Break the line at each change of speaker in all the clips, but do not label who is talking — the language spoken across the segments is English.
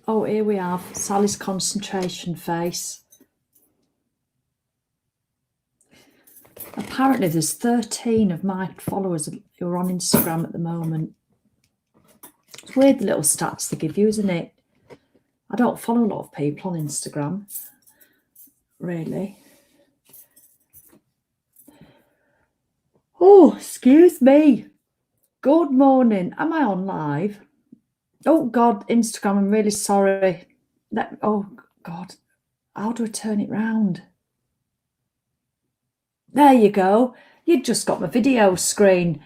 Oh, here we have Sally's concentration face. Apparently there's 13 of my followers who are on Instagram at the moment. It's weird, the little stats they give you, isn't it? I don't follow a lot of people on Instagram, really. Oh, excuse me. Good morning. Am I on live? Oh, God, Instagram, I'm really sorry. Oh, God, how do I turn it round? There you go. You just got my video screen.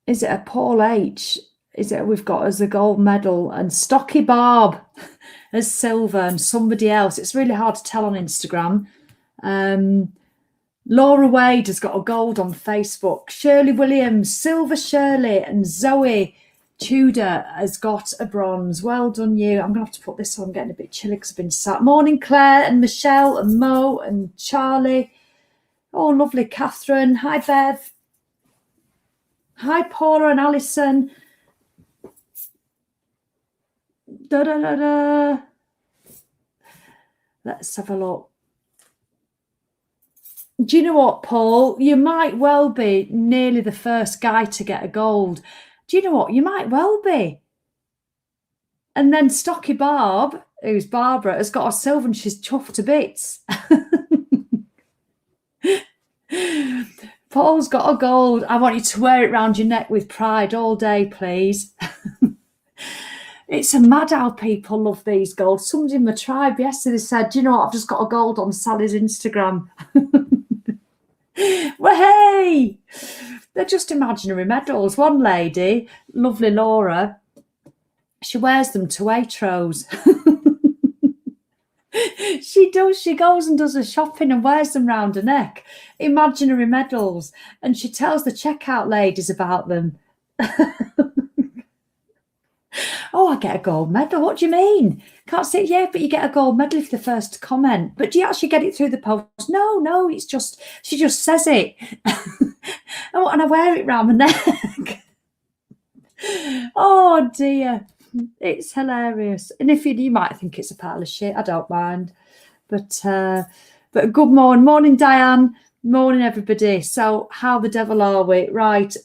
Is it a Paul H? Is it we've got as a gold medal and Stocky Barb as silver and somebody else? It's really hard to tell on Instagram. Laura Wade has got a gold on Facebook. Shirley Williams, Silver Shirley, and Zoe Tudor has got a bronze. Well done, you. I'm going to have to put this on, getting a bit chilly because I've been sat. Morning, Claire and Michelle and Mo and Charlie. Oh, lovely, Catherine. Hi, Bev. Hi, Paula and Alison. Let's have a look. Do you know what, Paul? You might well be nearly the first guy to get a gold. Do you know what? You might well be. And then Stocky Barb, who's Barbara, has got a silver and she's chuffed to bits. Paul's got a gold. I want you to wear it round your neck with pride all day, please. It's a mad how people love these golds. Somebody in my tribe yesterday said, do you know what? I've just got a gold on Sally's Instagram. Well, hey, they're just imaginary medals. One lady, lovely Laura, she wears them to Waitrose. She does. She goes and does her shopping and wears them round her neck. Imaginary medals. And she tells the checkout ladies about them. Oh, I get a gold medal. What do you mean? Can't say, yeah, but you get a gold medal if you're the first to comment. But do you actually get it through the post? No, it's just, she just says it. Oh, and I wear it round my neck. Oh, dear. It's hilarious. And if you might think it's a pile of shit, I don't mind. But good morning, Diane. Morning, everybody. So how the devil are we? Right.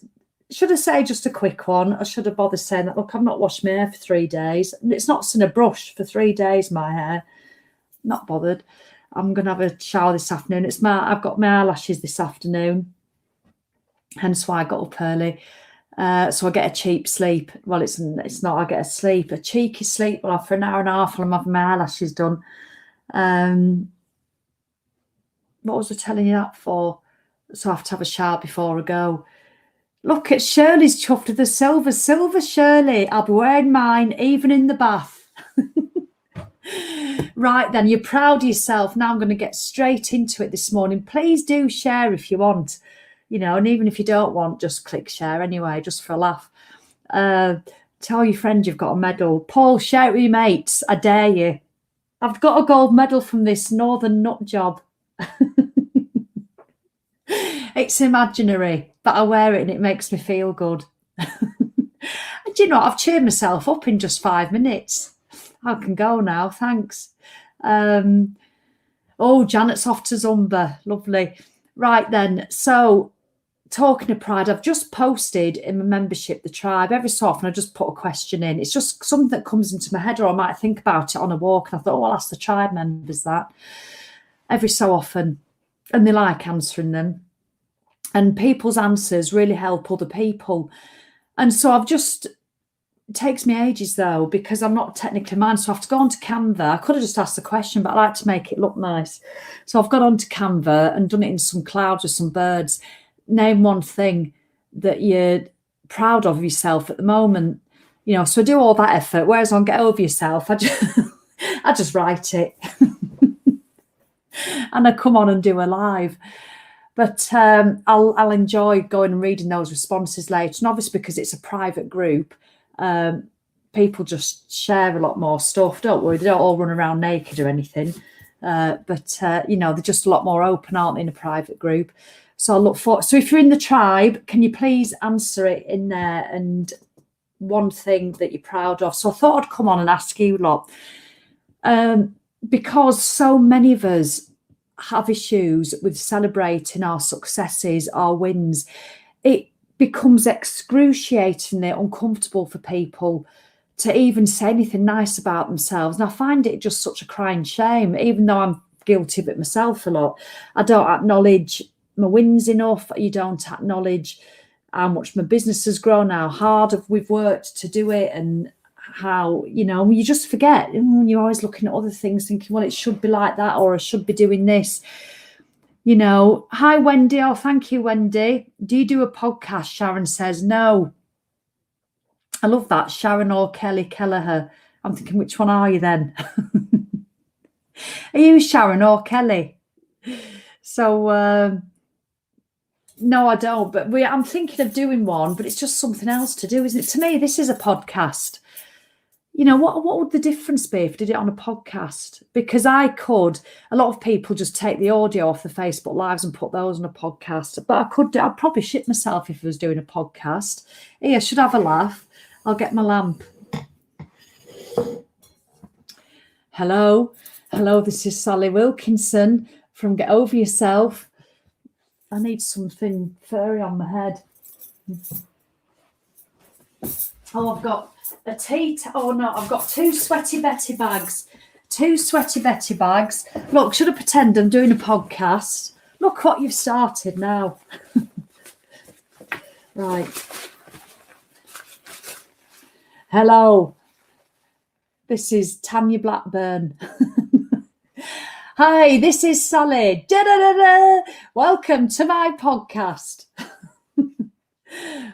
Should I say just a quick one? I should have bothered saying that. Look, I've not washed my hair for 3 days. It's not seen a brush for 3 days, my hair. Not bothered. I'm going to have a shower this afternoon. I've got my eyelashes this afternoon. Hence why I got up early. So I get a cheap sleep. Well, it's not. I get a cheeky sleep. Well, for an hour and a half while I'm having my eyelashes done. What was I telling you that for? So I have to have a shower before I go. Look at Shirley's chuffed with the silver. Silver Shirley. I'll be wearing mine even in the bath. Right then, you're proud of yourself. Now I'm going to get straight into it this morning. Please do share if you want. You know, and even if you don't want, just click share anyway, just for a laugh. Tell your friends you've got a medal. Paul, share it with your mates. I dare you. I've got a gold medal from this Northern nut job. It's imaginary, but I wear it and it makes me feel good. And you know, I've cheered myself up in just 5 minutes. I can go now, thanks. Oh, Janet's off to Zumba. Lovely. Right then, so talking of pride, I've just posted in my membership, the tribe, every so often I just put a question in. It's just something that comes into my head, or I might think about it on a walk, and I thought, oh, I'll ask the tribe members that every so often, and they like answering them. And people's answers really help other people. And so it takes me ages though, because I'm not technically mine. So I have to go onto Canva. I could have just asked the question, but I like to make it look nice. So I've got onto Canva and done it in some clouds with some birds. Name one thing that you're proud of yourself at the moment. You know, so I do all that effort. Whereas on Get Over Yourself, I just write it. And I come on and do a live. But I'll enjoy going and reading those responses later. And obviously, because it's a private group, people just share a lot more stuff. Don't worry, they don't all run around naked or anything. But you know, they're just a lot more open, aren't they, in a private group? So I look for. So if you're in the tribe, can you please answer it in there and one thing that you're proud of. So I thought I'd come on and ask you lot, because so many of us have issues with celebrating our successes, our wins. It becomes excruciatingly uncomfortable for people to even say anything nice about themselves. And I find it just such a crying shame, even though I'm guilty of it myself a lot. I don't acknowledge my wins enough. You don't acknowledge how much my business has grown, how hard we've worked to do it, and how, you just forget. You're always looking at other things thinking, well, it should be like that, or I should be doing this. Hi, Wendy. Oh, thank you, Wendy. Do you do a podcast? Sharon says no. I love that. Sharon or Kelly Kelleher. I'm thinking, which one are you then? Are you Sharon or Kelly? So, no, I don't. But I'm thinking of doing one, but it's just something else to do, isn't it? To me, this is a podcast. What would the difference be if I did it on a podcast? Because a lot of people just take the audio off the Facebook Lives and put those on a podcast. But I'd probably shit myself if I was doing a podcast. Here, I should have a laugh. I'll get my lamp. Hello, this is Sally Wilkinson from Get Over Yourself. I need something furry on my head. Oh, I've got a tea. I've got two Sweaty Betty bags. Look, should I pretend I'm doing a podcast? Look what you've started now. Right. Hello. This is Tanya Blackburn. Hi, this is Sally. Da-da-da-da. Welcome to my podcast.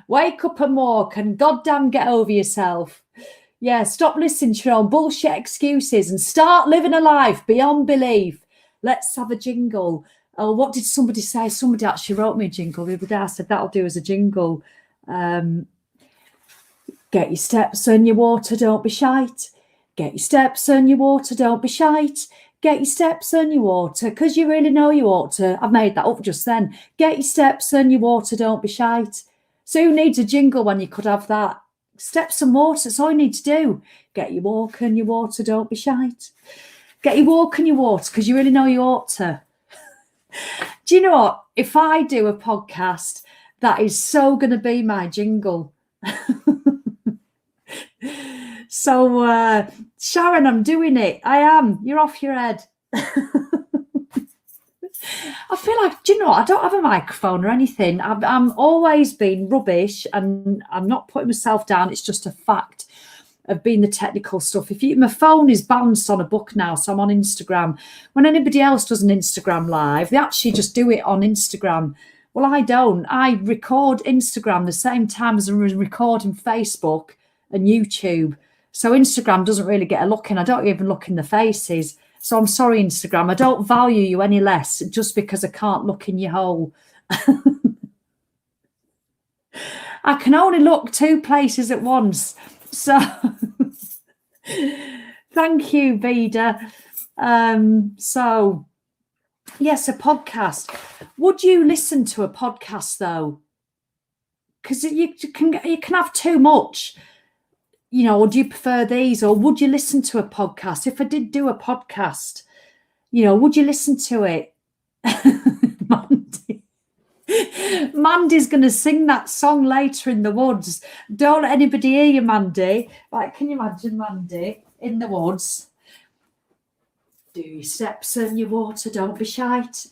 Wake up and walk and goddamn get over yourself. Yeah, stop listening to your own bullshit excuses and start living a life beyond belief. Let's have a jingle. Oh, what did somebody say? Somebody actually wrote me a jingle the other day. I said that'll do as a jingle. Get your steps and your water, don't be shite. Get your steps and your water, don't be shite. Get your steps and your water, because you really know you ought to. I've made that up just then. Get your steps and your water, don't be shite. So who needs a jingle when you could have that? Steps and water, that's all you need to do. Get your walk and your water, don't be shite. Get your walk and your water, because you really know you ought to. Do you know what? If I do a podcast, that is so going to be my jingle. So, Sharon, I'm doing it. I am. You're off your head. I feel like, do you know, I don't have a microphone or anything. I'm always been rubbish, and I'm not putting myself down. It's just a fact of being the technical stuff. My phone is balanced on a book now, so I'm on Instagram. When anybody else does an Instagram live, they actually just do it on Instagram. Well, I don't. I record Instagram the same time as I'm recording Facebook and YouTube. So Instagram doesn't really get a look in. I don't even look in the faces. So I'm sorry, Instagram. I don't value you any less just because I can't look in your hole. I can only look two places at once. So thank you, Vida. So yes, a podcast. Would you listen to a podcast though? Because you can have too much. Or do you prefer these, or would you listen to a podcast? If I did do a podcast, would you listen to it? Mandy's going to sing that song later in the woods. Don't let anybody hear you, Mandy. Like, can you imagine Mandy in the woods? Do your steps and your water, don't be shite.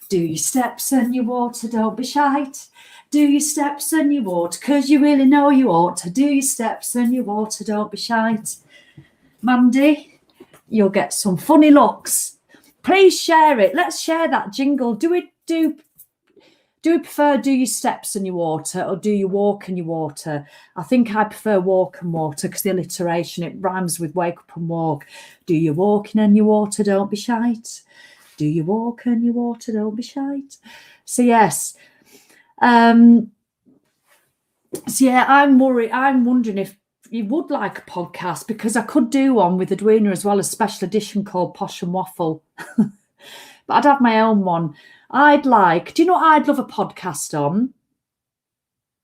Do your steps and your water, don't be shite. Do your steps and your water, because you really know you ought to. Do your steps and your water, don't be shite. Mandy, you'll get some funny looks. Please share it. Let's share that jingle. Do you prefer do your steps and your water, or do you walk and your water? I think I prefer walk and water, because the alliteration, it rhymes with wake up and walk. Do you walking and your water, don't be shite. Do you walk and your water, don't be shite. So yes. I'm worried. I'm wondering if you would like a podcast, because I could do one with Edwina as well, a special edition called Posh and Waffle. But I'd have my own one. Do you know what I'd love a podcast on?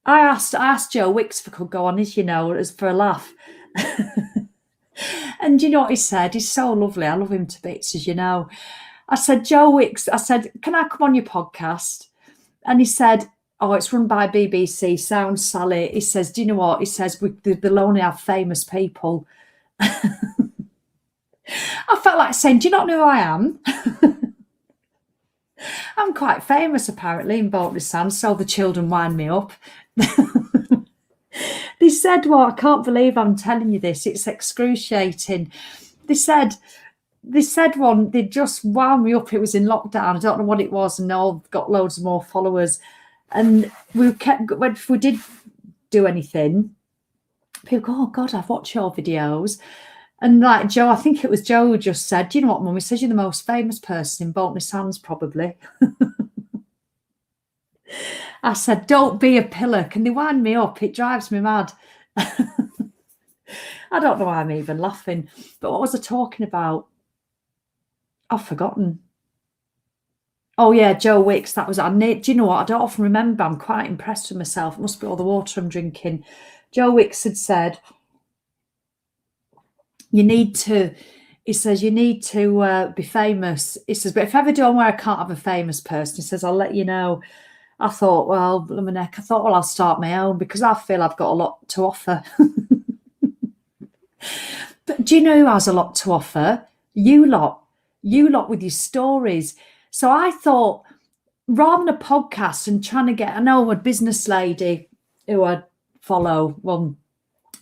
I asked Joe Wicks if I could go on his, as for a laugh. And you know what he said? He's so lovely. I love him to bits, as you know. I said, Joe Wicks, I said, can I come on your podcast? And he said, oh, it's run by BBC, sounds Sally. He says, do you know what? He says, they'll only have famous people. I felt like saying, do you not know who I am? I'm quite famous, apparently, in Bolton Sands, so the children wind me up. They said, well, I can't believe I'm telling you this. It's excruciating. They said they just wound me up. It was in lockdown. I don't know what it was, and all got loads more followers. And if we did do anything, people go, oh God, I've watched your videos. And like Joe, I think it was Joe who just said, do you know what, Mum? He says you're the most famous person in Bolton Sands, probably. I said, don't be a pillar. Can they wind me up? It drives me mad. I don't know why I'm even laughing. But what was I talking about? I've forgotten. Oh, yeah, Joe Wicks. That was it. Do you know what? I don't often remember. I'm quite impressed with myself. It must be all the water I'm drinking. Joe Wicks had said, you need to be famous. He says, but if ever do where I can't have a famous person, he says, I'll let you know. I thought, well, I'll start my own because I feel I've got a lot to offer. But do you know who has a lot to offer? You lot with your stories. So I thought, rather than a podcast and trying to get, I know a business lady who I follow,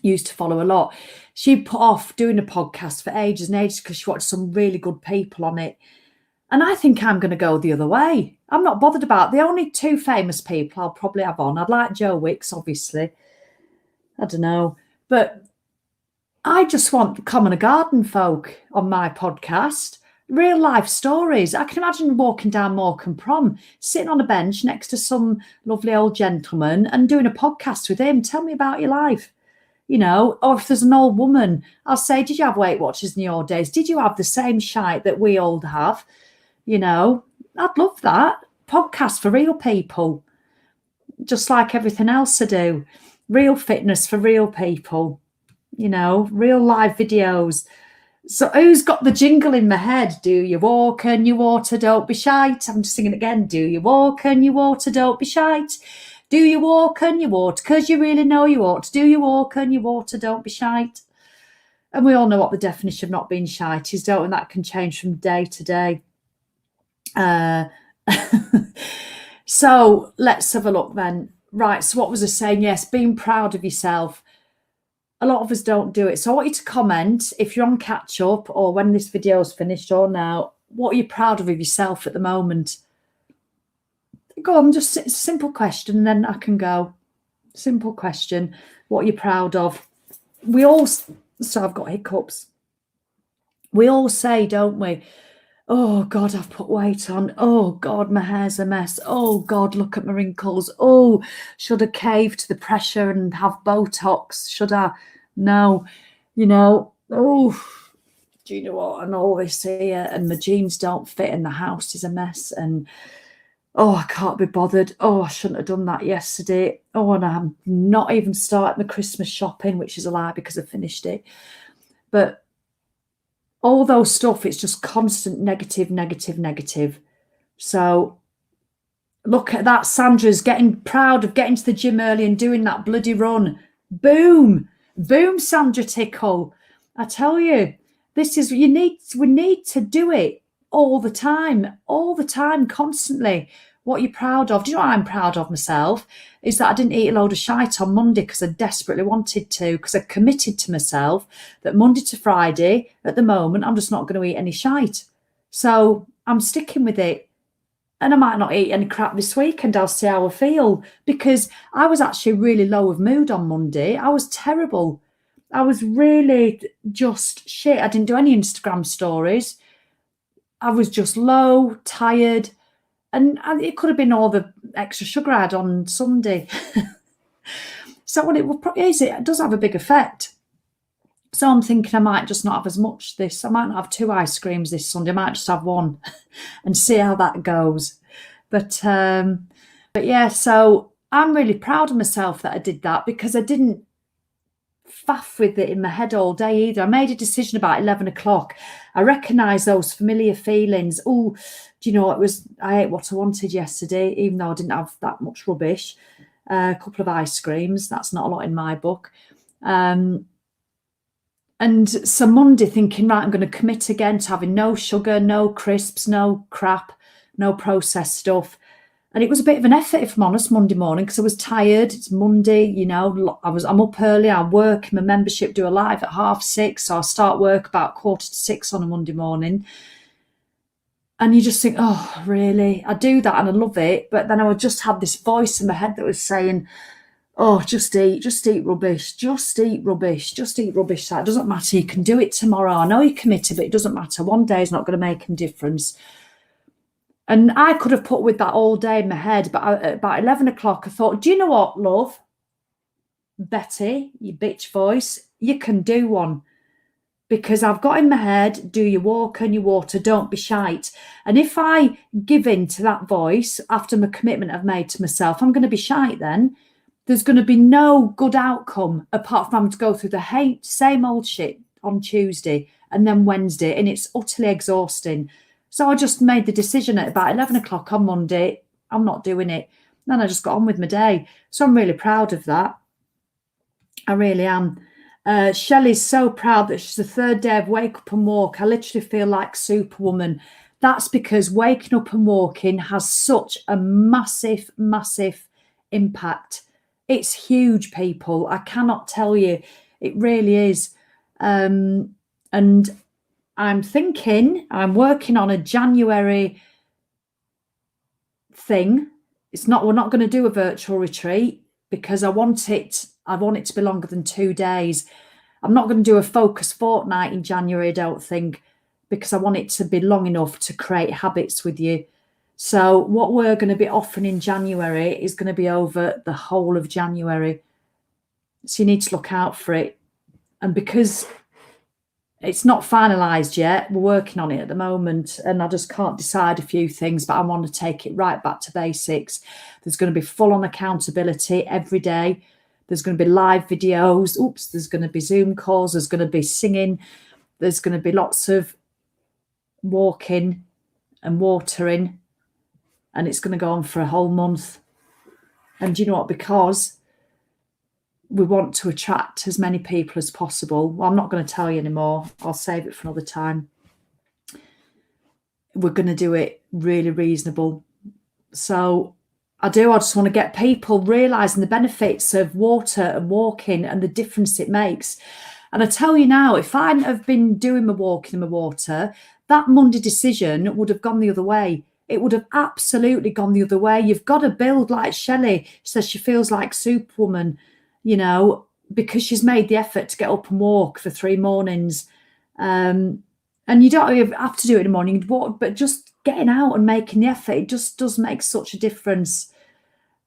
used to follow a lot, she put off doing a podcast for ages and ages because she watched some really good people on it. And I think I'm going to go the other way. I'm not bothered about the only two famous people I'll probably have on. I'd like Joe Wicks, obviously. I don't know. But I just want common garden folk on my podcast. Real life stories. I can imagine walking down Morecambe Prom, sitting on a bench next to some lovely old gentleman and doing a podcast with him. Tell me about your life. Or if there's an old woman, I'll say, did you have Weight Watchers in your days? Did you have the same shite that we all have? I'd love that. Podcast for real people, just like everything else I do. Real fitness for real people, real live videos. So who's got the jingle in my head? Do you walk and you water, don't be shite. I'm just singing it again. Do you walk and you water, don't be shite. Do you walk and you water because you really know you ought to? Do you walk and you water, don't be shite. And we all know what the definition of not being shite is, don't we? And that can change from day to day. So let's have a look then. Right, so what was I saying? Yes, being proud of yourself. A lot of us don't do it. So I want you to comment if you're on catch up or when this video is finished or now, what are you proud of yourself at the moment? Go on, just a simple question and then I can go. Simple question. What are you proud of? So I've got hiccups. We all say, don't we? Oh, God, I've put weight on. Oh, God, my hair's a mess. Oh, God, look at my wrinkles. Oh, should I cave to the pressure and have Botox? Should I? No, oh, do you know what? And all this here, and my jeans don't fit, and the house is a mess, and oh, I can't be bothered. Oh, I shouldn't have done that yesterday. Oh, and I'm not even starting the Christmas shopping, which is a lie because I finished it. But all those stuff, it's just constant negative, negative, negative. So look at that. Sandra's getting proud of getting to the gym early and doing that bloody run. Boom. Boom, Sandra Tickle. I tell you, we need to do it all the time, constantly. What you're proud of. Do you know what I'm proud of myself? Is that I didn't eat a load of shite on Monday because I desperately wanted to, because I committed to myself that Monday to Friday, at the moment, I'm just not going to eat any shite. So I'm sticking with it. And I might not eat any crap this weekend. I'll see how I feel, because I was actually really low of mood on Monday. I was terrible. I was really just shit. I didn't do any Instagram stories. I was just low, tired. And it could have been all the extra sugar I had on Sunday. So what it does have a big effect. So I'm thinking I might just not have as much I might not have 2 ice creams this Sunday. I might just have 1 and see how that goes. But yeah, so I'm really proud of myself that I did that, because I didn't faff with it in my head all day either. I made a decision about 11 o'clock. I recognised those familiar feelings. Oh, do you know what? I ate what I wanted yesterday, even though I didn't have that much rubbish. A couple of ice creams. That's not a lot in my book. And so Monday thinking, right, I'm going to commit again to having no sugar, no crisps, no crap, no processed stuff. And it was a bit of an effort, if I'm honest, Monday morning, because I was tired. It's Monday, you know, I'm up early. I work in my membership, do a live at 6:30. So I start work about 5:45 on a Monday morning. And you just think, oh, really? I do that and I love it. But then I would just have this voice in my head that was saying, oh, just eat rubbish, just eat rubbish, just eat rubbish. That doesn't matter. You can do it tomorrow. I know you're committed, but it doesn't matter. One day is not going to make a difference. And I could have put with that all day in my head, but at about 11 o'clock, I thought, do you know what, love? Betty, you bitch voice, you can do one. Because I've got in my head, do your walk and your water, don't be shite. And if I give in to that voice after my commitment I've made to myself, I'm going to be shite then. There's going to be no good outcome apart from having to go through the same old shit on Tuesday and then Wednesday, and it's utterly exhausting. So I just made the decision at about 11 o'clock on Monday, I'm not doing it. Then I just got on with my day. So I'm really proud of that. I really am. Shelley's so proud that she's the third day of wake up and walk. I literally feel like Superwoman. That's because waking up and walking has such a massive, massive impact. It's huge, people. I cannot tell you. It really is. And I'm working on a January thing. We're not going to do a virtual retreat because I want it to be longer than 2 days. I'm not going to do a focus fortnight in January, I don't think, because I want it to be long enough to create habits with you. So what we're going to be offering in January is going to be over the whole of January. So you need to look out for it. And because it's not finalised yet, we're working on it at the moment, and I just can't decide a few things, but I want to take it right back to basics. There's going to be full-on accountability every day. There's going to be live videos. There's going to be Zoom calls. There's going to be singing. There's going to be lots of walking and watering, and it's going to go on for a whole month. And you know what? Because we want to attract as many people as possible. Well, I'm not going to tell you anymore. I'll save it for another time. We're going to do it really reasonable. So I just want to get people realising the benefits of water and walking and the difference it makes. And I tell you now, if I hadn't have been doing my walking and my water, that Monday decision would have gone the other way. It would have absolutely gone the other way. You've got to build like Shelley. She says she feels like Superwoman, you know, because she's made the effort to get up and walk for 3 mornings. And you don't have to do it in the morning, but just getting out and making the effort, it just does make such a difference.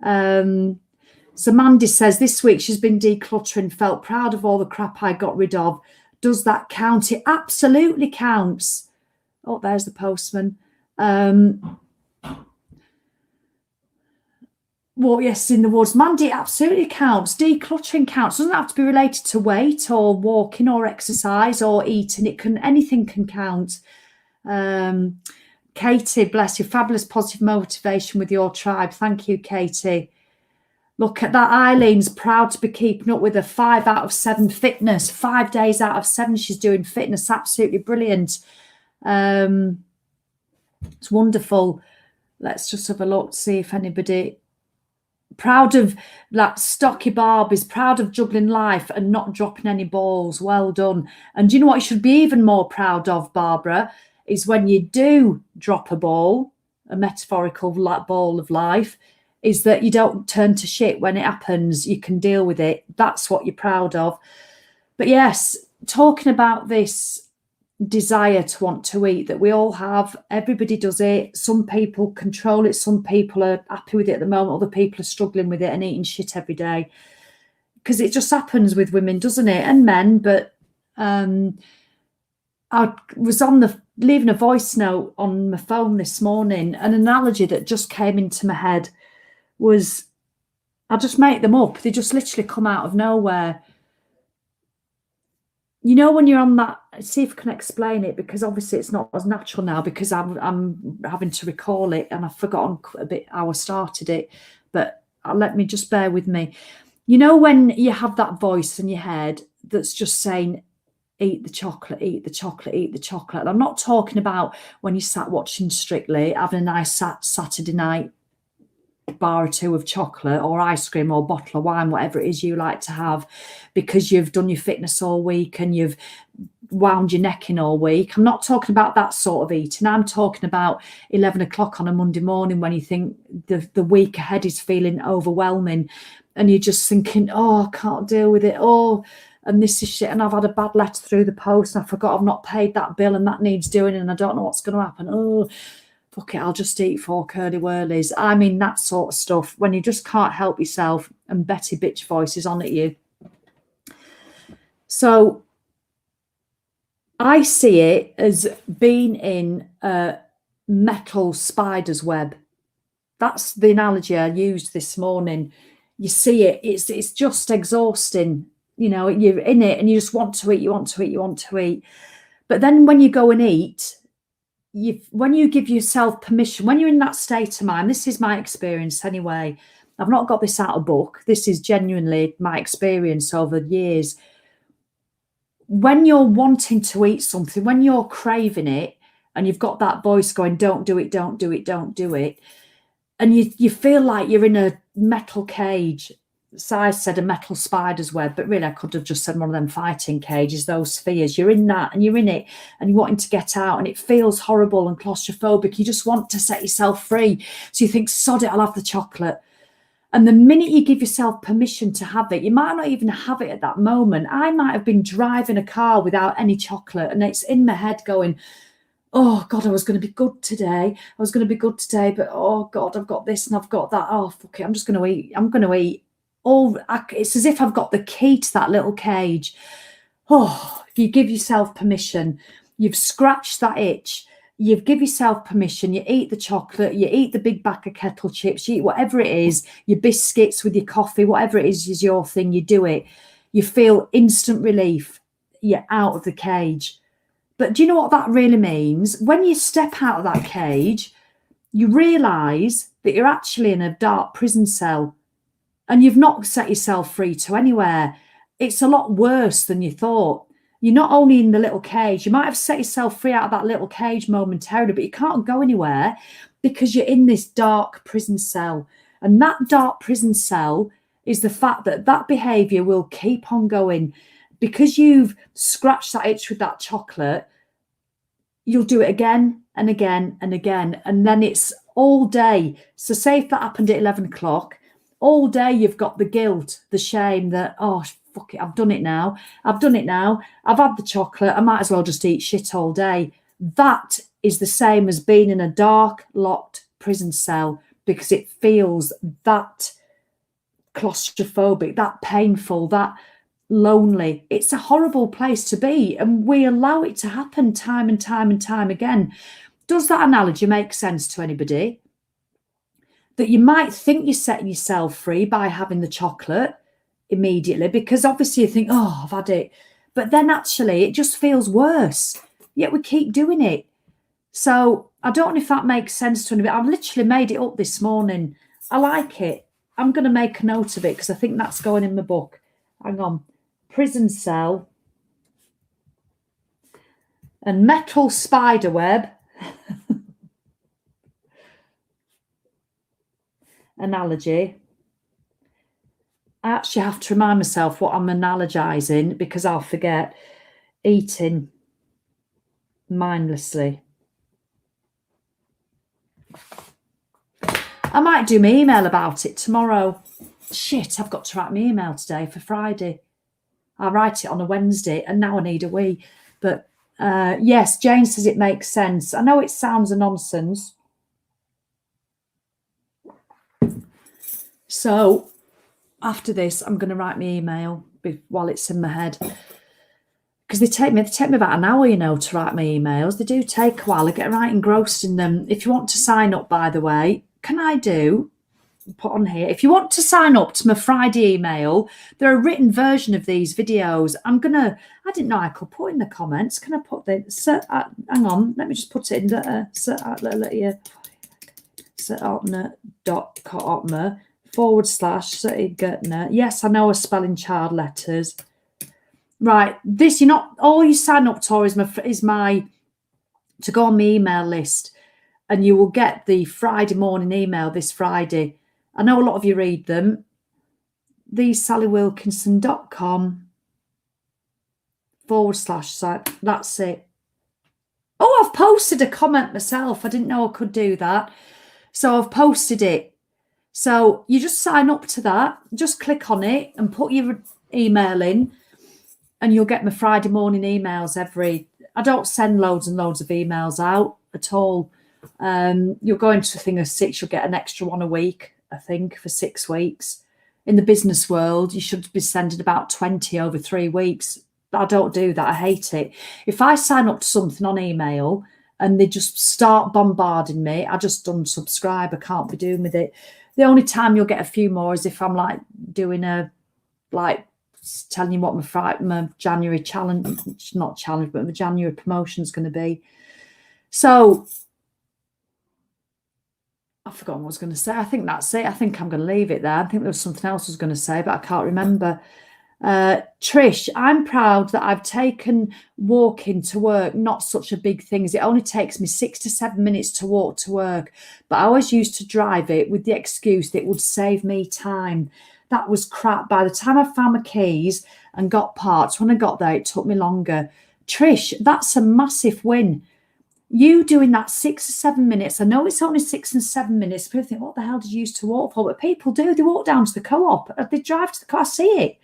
So Mandy says this week she's been decluttering, felt proud of all the crap I got rid of. Does that count? It absolutely counts. Oh, there's the postman. Well, yes, in the woods. Mandy, absolutely counts. Decluttering counts. It doesn't have to be related to weight or walking or exercise or eating. Anything can count. Katie, bless you. Fabulous positive motivation with your tribe. Thank you, Katie. Look at that. Eileen's proud to be keeping up with a 5 out of 7 fitness. 5 days out of 7 she's doing fitness. Absolutely brilliant. It's wonderful. Let's just have a look, see if anybody... Proud of that. Stocky Barb is proud of juggling life and not dropping any balls. Well done. And do you know what you should be even more proud of, Barbara, is when you do drop a ball, a metaphorical ball of life, is that you don't turn to shit when it happens. You can deal with it. That's what you're proud of. But yes, talking about this desire to want to eat that we all have, everybody does it. Some people control it, some people are happy with it at the moment, other people are struggling with it and eating shit every day, because it just happens with women, doesn't it, and men. But I was leaving a voice note on my phone this morning. An analogy that just came into my head was I just make them up. They just literally come out of nowhere. You know, when you're on that, see if I can explain it, because obviously it's not as natural now because I'm having to recall it and I've forgotten a bit how I started it. But let me just bear with me. You know, when you have that voice in your head that's just saying, eat the chocolate, eat the chocolate, eat the chocolate. And I'm not talking about when you sat watching Strictly, having a nice Saturday night bar or two of chocolate or ice cream or bottle of wine, whatever it is you like to have, because you've done your fitness all week and you've wound your neck in all week. I'm not talking about that sort of eating. I'm talking about 11 o'clock on a Monday morning when you think the week ahead is feeling overwhelming and you're just thinking, oh, I can't deal with it. Oh, and this is shit. And I've had a bad letter through the post and I forgot I've not paid that bill and that needs doing and I don't know what's going to happen. Oh, fuck it, I'll just eat 4 curly whirlies. I mean, that sort of stuff when you just can't help yourself and Betty bitch voice is on at you. So I see it as being in a metal spider's web. That's the analogy I used this morning. You see it, it's just exhausting. You know, you're in it and you just want to eat, you want to eat, you want to eat. But then when you go and eat, when you give yourself permission, when you're in that state of mind, this is my experience anyway. I've not got this out of book. This is genuinely my experience over years. When you're wanting to eat something, when you're craving it and you've got that voice going, don't do it, don't do it, don't do it. And you feel like you're in a metal cage. So I said a metal spider's web, but really I could have just said one of them fighting cages, those spheres. You're in that and you're in it and you're wanting to get out and it feels horrible and claustrophobic. You just want to set yourself free. So you think, sod it, I'll have the chocolate. And the minute you give yourself permission to have it, you might not even have it at that moment. I might have been driving a car without any chocolate and it's in my head going, oh God, I was going to be good today. I was going to be good today, but oh God, I've got this and I've got that. Oh, fuck it, I'm just going to eat. I'm going to eat. It's as if I've got the key to that little cage. Oh, if you give yourself permission, you've scratched that itch. You give yourself permission. You eat the chocolate. You eat the big bag of kettle chips. You eat whatever it is, your biscuits with your coffee, whatever it is your thing. You do it. You feel instant relief. You're out of the cage. But do you know what that really means? When you step out of that cage, you realise that you're actually in a dark prison cell and you've not set yourself free to anywhere. It's a lot worse than you thought. You're not only in the little cage, you might have set yourself free out of that little cage momentarily, but you can't go anywhere because you're in this dark prison cell. And that dark prison cell is the fact that that behaviour will keep on going. Because you've scratched that itch with that chocolate, you'll do it again and again and again. And then it's all day. So say if that happened at 11 o'clock, all day you've got the guilt, the shame that, oh, fuck it, I've done it now. I've done it now. I've had the chocolate. I might as well just eat shit all day. That is the same as being in a dark, locked prison cell because it feels that claustrophobic, that painful, that lonely. It's a horrible place to be, and we allow it to happen time and time and time again. Does that analogy make sense to anybody? That you might think you're setting yourself free by having the chocolate immediately because obviously you think, oh, I've had it, but then actually it just feels worse, yet we keep doing it. So I don't know if that makes sense to anybody. I've literally made it up this morning. I like it. I'm going to make a note of it because I think that's going in my book. Hang on. Prison cell and metal spider web analogy. I actually have to remind myself what I'm analogizing because I'll forget. Eating mindlessly. I might do my email about it tomorrow. Shit, I've got to write my email today for Friday. I write it on a Wednesday and now I need a wee. But yes, Jane says it makes sense. I know it sounds a nonsense. So after this, I'm going to write my email while it's in my head. Because they take me about an hour, you know, to write my emails. They do take a while. I get right engrossed in them. If you want to sign up, by the way, can I do put on here. If you want to sign up to my Friday email, there are a written version of these videos. I didn't know I could put in the comments. Can I put the, hang on, let me just put it in the, setotner.com/Gertner. Yes, I know we're spelling child letters. Right, this, you're not, all you sign up to is my to go on my email list, and you will get the Friday morning email this Friday. I know a lot of you read them. thesallywilkinson.com/site. That's it. Oh, I've posted a comment myself. I didn't know I could do that. So I've posted it. So you just sign up to that. Just click on it and put your email in, and you'll get my Friday morning emails I don't send loads and loads of emails out at all. You'll go into a thing of 6, you'll get an extra one a week, I think, for 6 weeks. In the business world, you should be sending about 20 over 3 weeks. I don't do that. I hate it. If I sign up to something on email and they just start bombarding me, I just unsubscribe. I can't be doing with it. The only time you'll get a few more is if I'm like doing telling you what my January challenge, not challenge, but my January promotion is going to be. So I've forgotten what I was going to say. I think that's it. I think I'm going to leave it there. I think there was something else I was going to say, but I can't remember. Trish, I'm proud that I've taken walking to work not such a big thing, as it only takes me 6 to 7 minutes to walk to work, but I always used to drive it with the excuse that it would save me time. That was crap. By the time I found my keys and got parts, when I got there, it took me longer. Trish, that's a massive win. You doing that 6 or 7 minutes. I know it's only 6 and 7 minutes. People think, what the hell did you used to walk for? But people do. They walk down to the co-op. They drive to the car. I see it.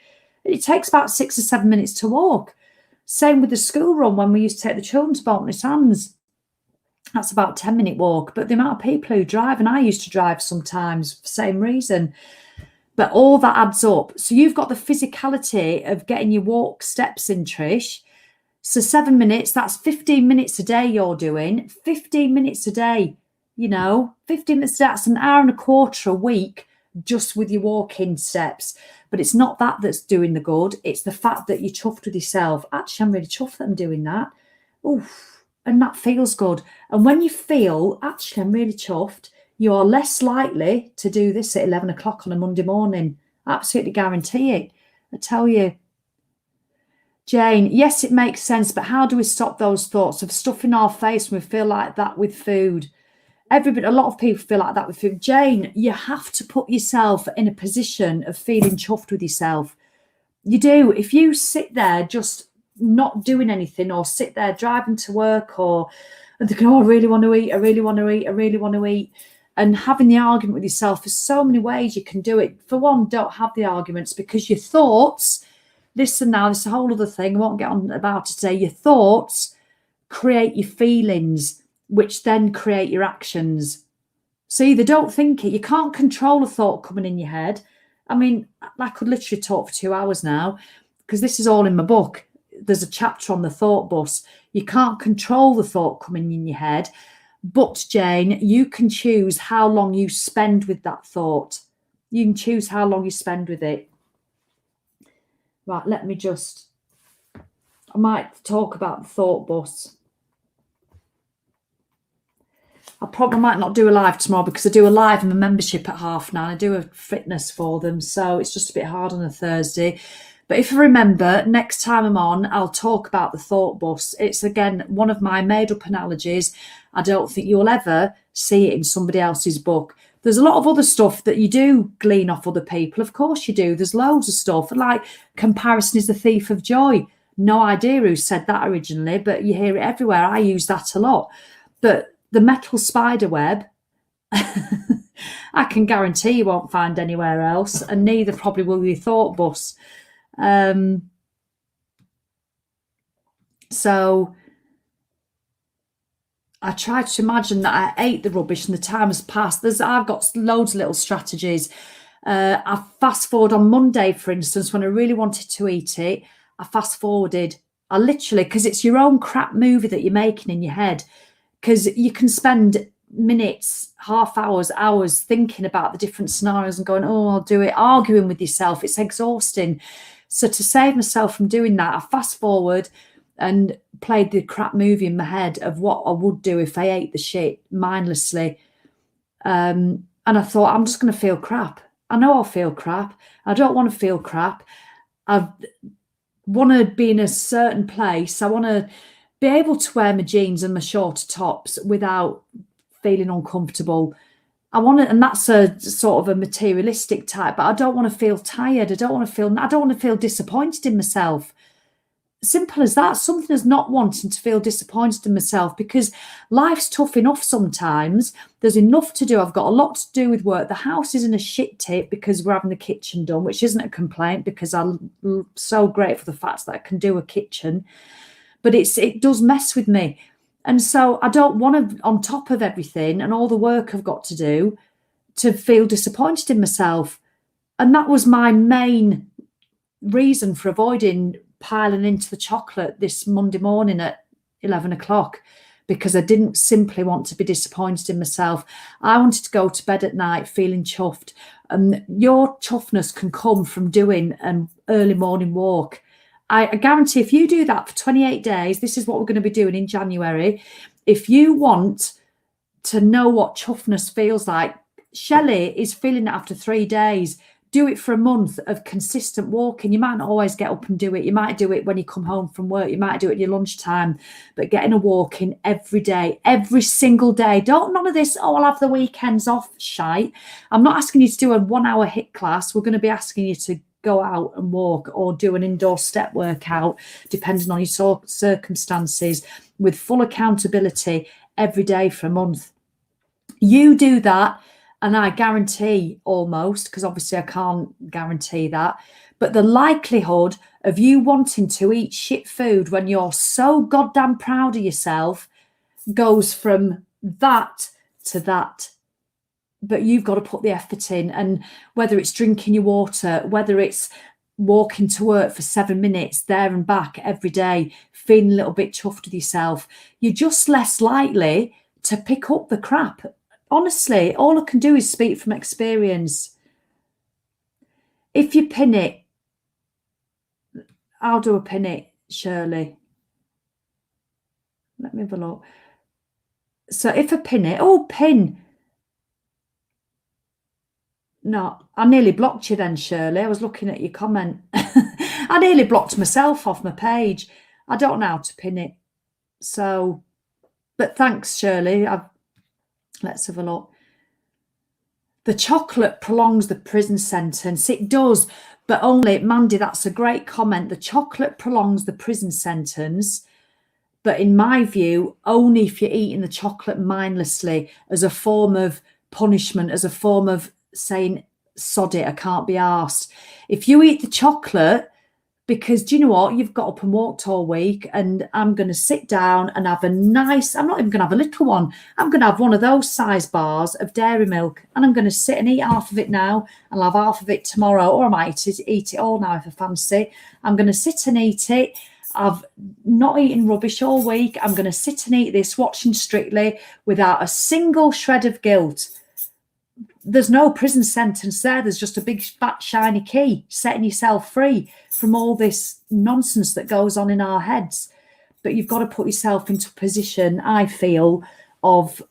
It takes about 6 or 7 minutes to walk. Same with the school run when we used to take the children to Bolton Sands. That's about a 10-minute walk. But the amount of people who drive, and I used to drive sometimes for the same reason. But all that adds up. So you've got the physicality of getting your walk steps in, Trish. So 7 minutes, that's 15 minutes a day you're doing. 15 minutes a day, 15 minutes a day, that's an hour and a quarter a week just with your walking steps. But it's not that that's doing the good. It's the fact that you're chuffed with yourself. Actually, I'm really chuffed that I'm doing that. Oof, and that feels good. And when you feel, actually, I'm really chuffed, you are less likely to do this at 11 o'clock on a Monday morning. Absolutely guarantee it. I tell you. Jane, yes, it makes sense, but how do we stop those thoughts of stuffing our face when we feel like that with food? A lot of people feel like that with food. Jane, you have to put yourself in a position of feeling chuffed with yourself. You do. If you sit there just not doing anything, or sit there driving to work, and thinking, oh, I really want to eat, I really want to eat, I really want to eat, and having the argument with yourself, there's so many ways you can do it. For one, don't have the arguments, because your thoughts, this is a whole other thing, I won't get on about it today. Your thoughts create your feelings, which then create your actions. So either don't think it. You can't control a thought coming in your head. I mean, I could literally talk for 2 hours now, because this is all in my book. There's a chapter on the thought bus. You can't control the thought coming in your head. But Jane, you can choose how long you spend with that thought. You can choose how long you spend with it. Right, I might talk about the thought bus. I might not do a live tomorrow, because I do a live in my membership at 9:30. I do a fitness for them, so it's just a bit hard on a Thursday. But if I remember, next time I'm on, I'll talk about the thought bus. It's, again, one of my made-up analogies. I don't think you'll ever see it in somebody else's book. There's a lot of other stuff that you do glean off other people. Of course you do. There's loads of stuff. Like, comparison is the thief of joy. No idea who said that originally, but you hear it everywhere. I use that a lot. But the metal spider web, I can guarantee you won't find anywhere else, and neither probably will your thought bus. So I try to imagine that I ate the rubbish and the time has passed. I've got loads of little strategies. I fast forward on Monday, for instance, when I really wanted to eat it, I fast forwarded. Because it's your own crap movie that you're making in your head. Because you can spend minutes, half hours, hours thinking about the different scenarios and going, oh, I'll do it, arguing with yourself. It's exhausting. So to save myself from doing that, I fast forward and played the crap movie in my head of what I would do if I ate the shit mindlessly. And I thought, I'm just going to feel crap. I know I'll feel crap. I don't want to feel crap. I want to be in a certain place. I want to be able to wear my jeans and my shorter tops without feeling uncomfortable. I want to, and that's a sort of a materialistic type, but I don't want to feel tired. I don't want to feel disappointed in myself. Simple as that. Something as not wanting to feel disappointed in myself, because life's tough enough sometimes. There's enough to do. I've got a lot to do with work. The house is in a shit tip because we're having the kitchen done, which isn't a complaint because I'm so grateful for the fact that I can do a kitchen, but it does mess with me. And so I don't want to, on top of everything and all the work I've got to do, to feel disappointed in myself. And that was my main reason for avoiding piling into the chocolate this Monday morning at 11 o'clock, because I didn't simply want to be disappointed in myself. I wanted to go to bed at night feeling chuffed. Your chuffness can come from doing an early morning walk. I guarantee if you do that for 28 days, this is what we're going to be doing in January. If you want to know what chuffness feels like, Shelley is feeling it after 3 days. Do it for a month of consistent walking. You might not always get up and do it. You might do it when you come home from work. You might do it at your lunchtime, but getting a walk in every day, every single day. Don't none of this, oh, I'll have the weekends off shite. I'm not asking you to do a 1 hour HIIT class. We're going to be asking you to go out and walk or do an indoor step workout, depending on your circumstances, with full accountability every day for a month. You do that, and I guarantee almost, because obviously I can't guarantee that, but the likelihood of you wanting to eat shit food when you're so goddamn proud of yourself goes from that to that. But you've got to put the effort in. And whether it's drinking your water, whether it's walking to work for 7 minutes there and back every day, feeling a little bit chuffed with yourself, you're just less likely to pick up the crap. Honestly, all I can do is speak from experience. If you pin it, I'll do a pin it, Shirley. Let me have a look. So if I pin it, oh, pin. No, I nearly blocked you then, Shirley. I was looking at your comment. I nearly blocked myself off my page. I don't know how to pin it. So, but thanks, Shirley. Let's have a look. The chocolate prolongs the prison sentence. It does, but only, Mandy, that's a great comment. The chocolate prolongs the prison sentence, but in my view, only if you're eating the chocolate mindlessly as a form of punishment, as a form of saying, sod it, I can't be arsed. If you eat the chocolate because, do you know what, you've got up and walked all week, and I'm going to sit down and have a nice, I'm not even going to have a little one, I'm going to have one of those size bars of dairy milk, and I'm going to sit and eat half of it now, and I'll have half of it tomorrow, or I might eat it all now if I fancy. I'm going to sit and eat it. I've not eaten rubbish all week. I'm going to sit and eat this, watching Strictly, without a single shred of guilt. There's no prison sentence there. There's just a big fat shiny key setting yourself free from all this nonsense that goes on in our heads. But you've got to put yourself into a position, I feel, of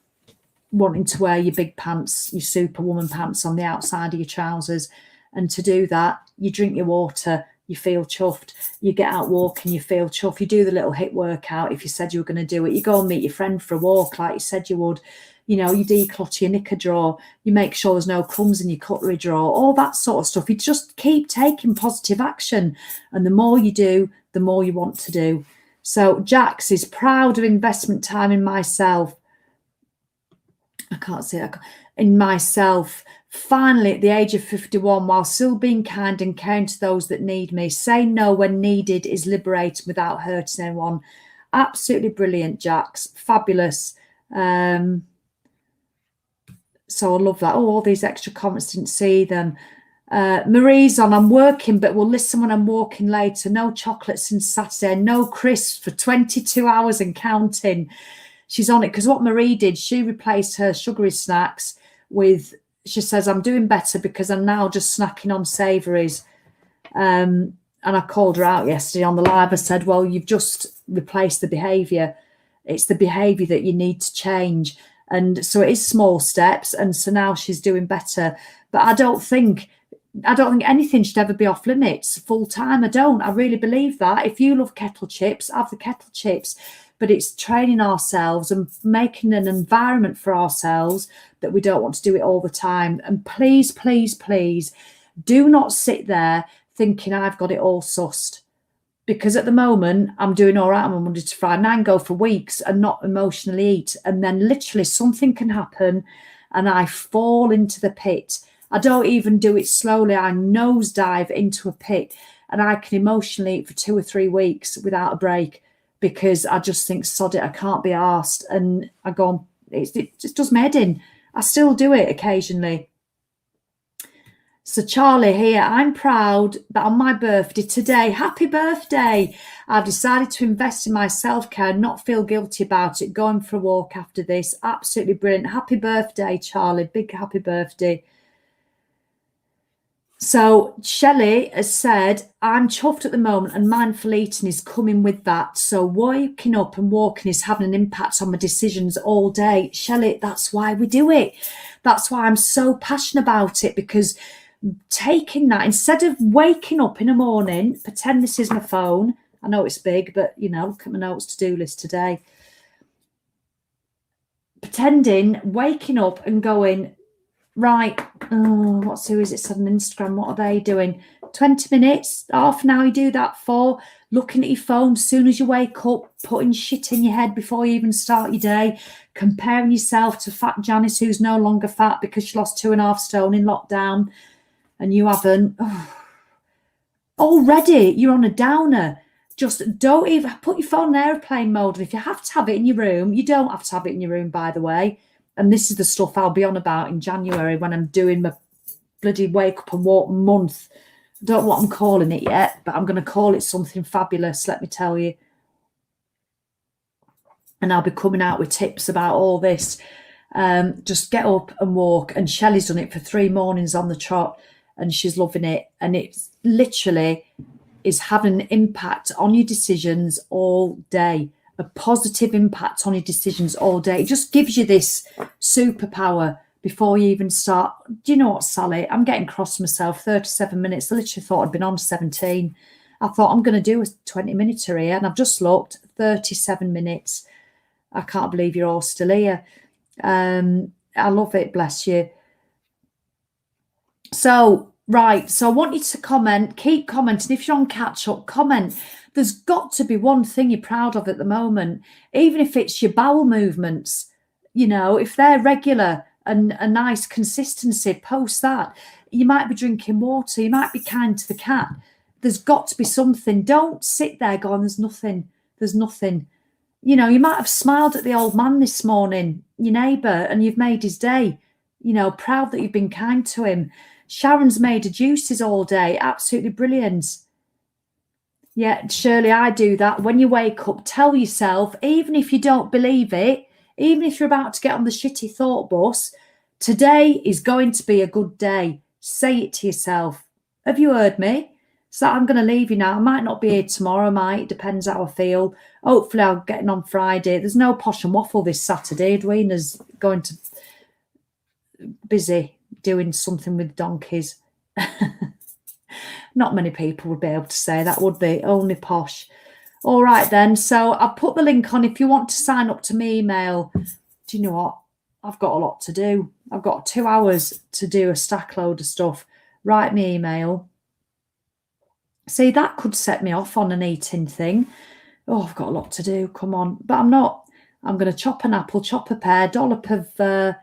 wanting to wear your big pants, your superwoman pants on the outside of your trousers. And to do that, you drink your water, you feel chuffed. You get out walking, you feel chuffed. You do the little HIIT workout if you said you were going to do it. You go and meet your friend for a walk like you said you would. You know, you declutter your knicker drawer, you make sure there's no crumbs in your cutlery drawer, all that sort of stuff. You just keep taking positive action. And the more you do, the more you want to do. So Jax is proud of investment time in myself. I can't say that. In myself. Finally, at the age of 51, while still being kind and caring to those that need me, saying no when needed is liberating without hurting anyone. Absolutely brilliant, Jax. Fabulous. So I love that. Oh, all these extra comments, didn't see them. Marie's on, I'm working, but will listen when I'm walking later. No chocolate since Saturday. No crisps for 22 hours and counting. she's on it, because what Marie did, she replaced her sugary snacks with, she says, I'm doing better because I'm now just snacking on savouries. And I called her out yesterday on the live. I said, well, you've just replaced the behaviour. It's the behaviour that you need to change. And so it is small steps. And so now she's doing better. But I don't think anything should ever be off limits full time. I really believe that. If you love kettle chips, have the kettle chips. But it's training ourselves and making an environment for ourselves that we don't want to do it all the time. And please, please, please do not sit there thinking I've got it all sussed, because at the moment I'm doing all right on Monday to Friday, and I can go for weeks and not emotionally eat, and then literally something can happen and I fall into the pit. I don't even do it slowly. I nosedive into a pit, and I can emotionally eat for 2 or 3 weeks without a break, because I just think, sod it, I can't be arsed. And I go, it just does my head in. I still do it occasionally. So Charlie here, I'm proud that on my birthday today, happy birthday, I've decided to invest in my self-care and not feel guilty about it, going for a walk after this. Absolutely brilliant. Happy birthday, Charlie. Big happy birthday. So Shelley has said, I'm chuffed at the moment and mindful eating is coming with that. So waking up and walking is having an impact on my decisions all day. Shelley, that's why we do it. That's why I'm so passionate about it, because taking that, instead of waking up in the morning, pretend this is my phone. I know it's big, but you know, look at my notes to-do list today. Pretending, waking up and going, right, who is it on Instagram? What are they doing? 20 minutes, half an hour, you do that for. Looking at your phone as soon as you wake up, putting shit in your head before you even start your day, comparing yourself to fat Janice, who's no longer fat because she lost 2.5 stone in lockdown and you haven't. Already you're on a downer. Just don't even put your phone in airplane mode. And if you have to have it in your room, you don't have to have it in your room, by the way. And this is the stuff I'll be on about in January when I'm doing my bloody wake up and walk month. I don't know what I'm calling it yet, but I'm going to call it something fabulous, let me tell you. And I'll be coming out with tips about all this. Just get up and walk. And Shelley's done it for 3 mornings on the trot and she's loving it. And it's literally is having an impact on your decisions all day. A positive impact on your decisions all day. It just gives you this superpower before you even start. Do you know what, Sally? I'm getting cross myself. 37 minutes. I literally thought I'd been on 17. I thought I'm going to do a 20-minute here, and I've just looked, 37 minutes. I can't believe you're all still here. I love it. Bless you. So, right. So I want you to comment. Keep commenting. If you're on catch up, comment. There's got to be one thing you're proud of at the moment, even if it's your bowel movements. You know, if they're regular and a nice consistency, post that. You might be drinking water. You might be kind to the cat. There's got to be something. Don't sit there going, there's nothing. There's nothing. You know, you might have smiled at the old man this morning, your neighbour, and you've made his day. You know, proud that you've been kind to him. Sharon's made her juices all day. Absolutely brilliant. Yeah, Shirley, I do that. When you wake up, tell yourself, even if you don't believe it, even if you're about to get on the shitty thought bus, today is going to be a good day. Say it to yourself. Have you heard me? So I'm going to leave you now. I might not be here tomorrow, it depends how I feel. Hopefully I'll get in on Friday. There's no posh and waffle this Saturday. Edwina's going to busy doing something with donkeys. Not many people would be able to say that, would they? Only posh. All right, then. So I'll put the link on if you want to sign up to my email. Do you know what? I've got a lot to do. I've got 2 hours to do a stack load of stuff. Write me email. See, that could set me off on an eating thing. Oh, I've got a lot to do. Come on. But I'm not. I'm going to chop an apple, chop a pear, dollop of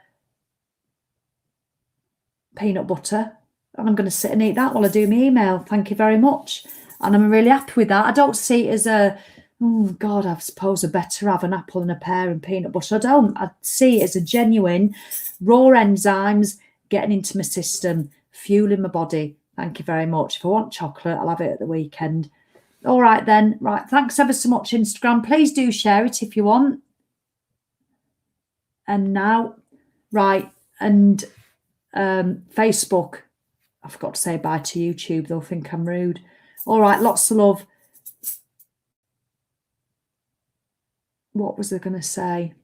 peanut butter. And I'm going to sit and eat that while I do my email. Thank you very much. And I'm really happy with that. I don't see it as a, oh, God, I suppose I better have an apple and a pear and peanut butter. I don't. I see it as a genuine raw enzymes getting into my system, fueling my body. Thank you very much. If I want chocolate, I'll have it at the weekend. All right, then. Right. Thanks ever so much, Instagram. Please do share it if you want. And now, right, and Facebook. I forgot to say bye to YouTube. They'll think I'm rude. All right, lots of love. What was I going to say?